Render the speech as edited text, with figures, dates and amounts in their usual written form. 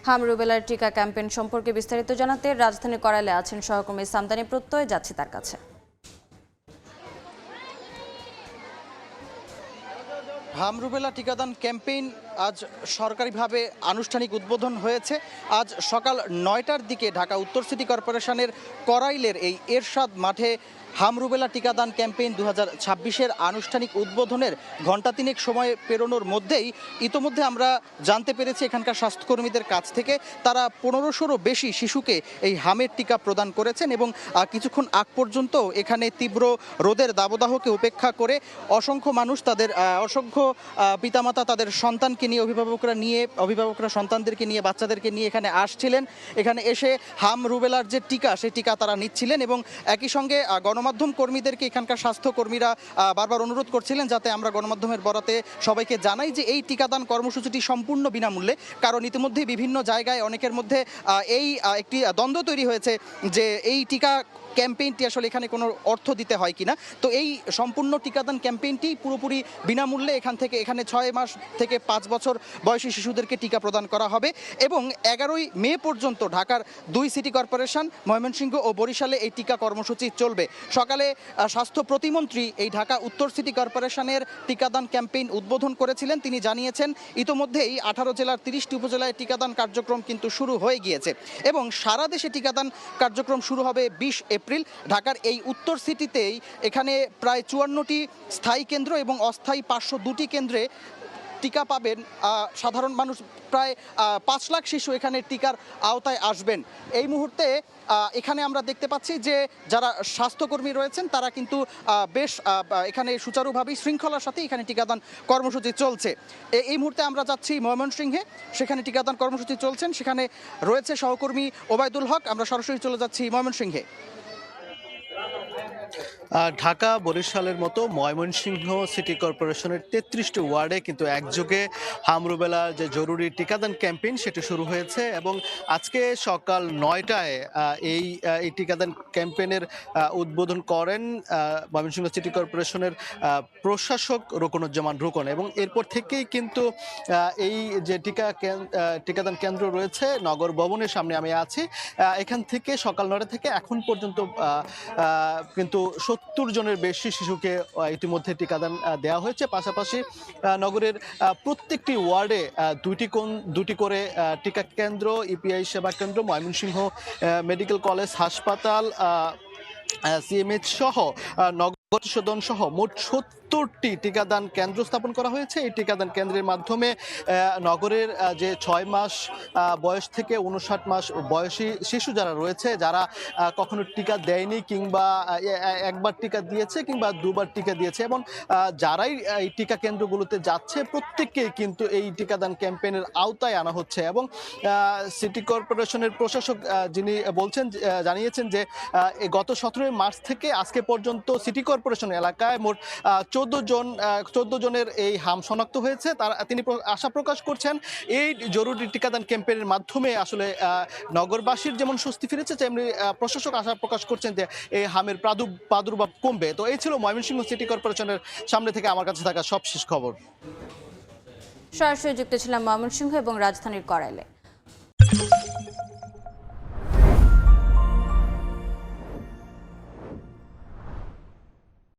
হাম রুবেলার টিকা ক্যাম্পেইন সম্পর্কে বিস্তারিত জানাতে রাজধানী করাইলে আছেন সহকর্মী সামদানি প্রত্যয়, যাচ্ছি তার কাছে। হাম রুবেলা টিকাদান ক্যাম্পেইন আজ সরকারিভাবে আনুষ্ঠানিক উদ্বোধন হয়েছে। আজ সকাল 9টার দিকে ঢাকা উত্তর সিটি কর্পোরেশনের করাইলের এই এরশাদ মাঠে হাম রুবেলা টিকাদান ক্যাম্পেইন 2026-এর আনুষ্ঠানিক উদ্বোধনের ঘণ্টা তিনেক সময় পেরোনোর মধ্যেই ইতোমধ্যে আমরা জানতে পেরেছি এখানকার স্বাস্থ্যকর্মীদের কাছ থেকে তারা 1500-রও বেশি শিশুকে এই হামের টিকা প্রদান করেছেন এবং কিছুক্ষণ আগ পর্যন্ত এখানে তীব্র রোদের দাবদাহকে উপেক্ষা করে অসংখ্য মানুষ তাদের অসংখ্য পিতামাতা তাদের সন্তানকে নিয়ে অভিভাবকরা সন্তানদেরকে নিয়ে বাচ্চাদেরকে নিয়ে এখানে আসছিলেন। এখানে এসে হাম রুবেলার যে টিকা সেই টিকা তারা নিচ্ছিলেন এবং একই সঙ্গে গণমাধ্যম কর্মীদেরকে এখানকার স্বাস্থ্যকর্মীরা বারবার অনুরোধ করছিলেন যাতে আমরা গণমাধ্যমের বরাতে সবাইকে জানাই যে এই টিকাদান কর্মসূচিটি সম্পূর্ণ বিনামূল্যে। কারণ ইতিমধ্যে বিভিন্ন জায়গায় অনেকের মধ্যে এই একটি দ্বন্দ্ব তৈরি হয়েছে যে এই টিকা ক্যাম্পেইনটি আসলে এখানে কোনো অর্থ দিতে হয় কিনা। তো এই সম্পূর্ণ টিকাদান ক্যাম্পেইনটি পুরোপুরি বিনামূল্যে এখানে 6 মাস থেকে 5 বছর বয়সী শিশুদেরকে টিকা প্রদান করা হবে এবং 11ই মে পর্যন্ত ঢাকার 2 সিটি কর্পোরেশন ময়মনসিংহ ও বরিশালে এই টিকা কর্মসূচি চলবে। সকালে স্বাস্থ্য প্রতিমন্ত্রী এই ঢাকা উত্তর সিটি কর্পোরেশনের টিকাদান ক্যাম্পেইন উদ্বোধন করেছিলেন। তিনি জানিয়েছেন ইতোমধ্যেই 18 জেলার 30টি উপজেলায় টিকাদান কার্যক্রম কিন্তু শুরু হয়ে গিয়েছে এবং সারা দেশে টিকাদান কার্যক্রম শুরু হবে 20 এপ্রিল। ঢাকার এই উত্তর সিটিতেই এখানে প্রায় 54টি স্থায়ী কেন্দ্র এবং অস্থায়ী 502টি কেন্দ্রে টিকা পাবেন সাধারণ মানুষ। প্রায় 5 লাখ শিশু এখানে টিকার আওতায় আসবেন। এই মুহূর্তে এখানে আমরা দেখতে পাচ্ছি যে যারা স্বাস্থ্যকর্মী রয়েছেন তারা কিন্তু বেশ এখানে সুচারুভাবেই শৃঙ্খলার সাথে এখানে টিকাদান কর্মসূচি চলছে। এই মুহূর্তে আমরা যাচ্ছি ময়মনসিংহে, সেখানে টিকাদান কর্মসূচি চলছেন, সেখানে রয়েছে সহকর্মী ওবায়দুল হক। আমরা সরাসরি চলে যাচ্ছি ময়মনসিংহে। ঢাকা বরিশালের মতো ময়মনসিংহ সিটি কর্পোরেশনের 33টি ওয়ার্ডে কিন্তু একযোগে হাম রুবেলার যে জরুরি টিকাদান ক্যাম্পেইন সেটি শুরু হয়েছে এবং আজকে সকাল 9টায় এই টিকাদান ক্যাম্পেইনের উদ্বোধন করেন ময়মনসিংহ সিটি কর্পোরেশনের প্রশাসক রুকনুজ্জামান রুকন এবং এরপর থেকেই কিন্তু এই যে টিকাদান কেন্দ্র রয়েছে নগর ভবনের সামনে আমি আছি, এখান থেকে সকাল 9টা থেকে এখন পর্যন্ত কিন্তু 70 জনের বেশি শিশুকে ইতিমধ্যে টিকাদান দেওয়া হয়েছে। পাশাপাশি নগরের প্রত্যেকটি ওয়ার্ডে দুটি করে টিকা কেন্দ্র, ইপিআই সেবা কেন্দ্র, ময়মনসিংহ মেডিকেল কলেজ হাসপাতাল, সিএমএইচ সহ নগর সদন সহ মোট 70টি টিকাদান কেন্দ্র স্থাপন করা হয়েছে। এই টিকাদান কেন্দ্রের মাধ্যমে নগরের যে 6 মাস বয়স থেকে 59 মাস বয়সী শিশু যারা রয়েছে, যারা কখনো টিকা দেয়নি কিংবা একবার টিকা দিয়েছে কিংবা দুবার টিকা দিয়েছে এবং যারাই এই টিকা কেন্দ্রগুলোতে যাচ্ছে প্রত্যেককেই কিন্তু এই টিকাদান ক্যাম্পেইনের আওতায় আনা হচ্ছে এবং সিটি কর্পোরেশনের প্রশাসক যিনি জানিয়েছেন যে গত 17 মার্চ থেকে আজকে পর্যন্ত সিটি কর্পোরেশন এলাকায় মোট 14 জনের এই হাম শনাক্ত হয়েছে। তিনি আশা প্রকাশ করছেন এই জরুরি টিকাদান ক্যাম্পেইনের মাধ্যমে আসলে নগরবাসীর যেমন স্বস্তি ফিরেছে তেমনি প্রশাসক আশা প্রকাশ করছেন যে এই হামের প্রাদুর্ভাব কমবে। তো এই ছিল ময়মনসিংহ সিটি কর্পোরেশনের সামনে থেকে আমার কাছে থাকা সবশেষ খবর। সরাসরি যুক্ত ছিলাম ময়মনসিংহ এবং রাজধানীর করাইলে।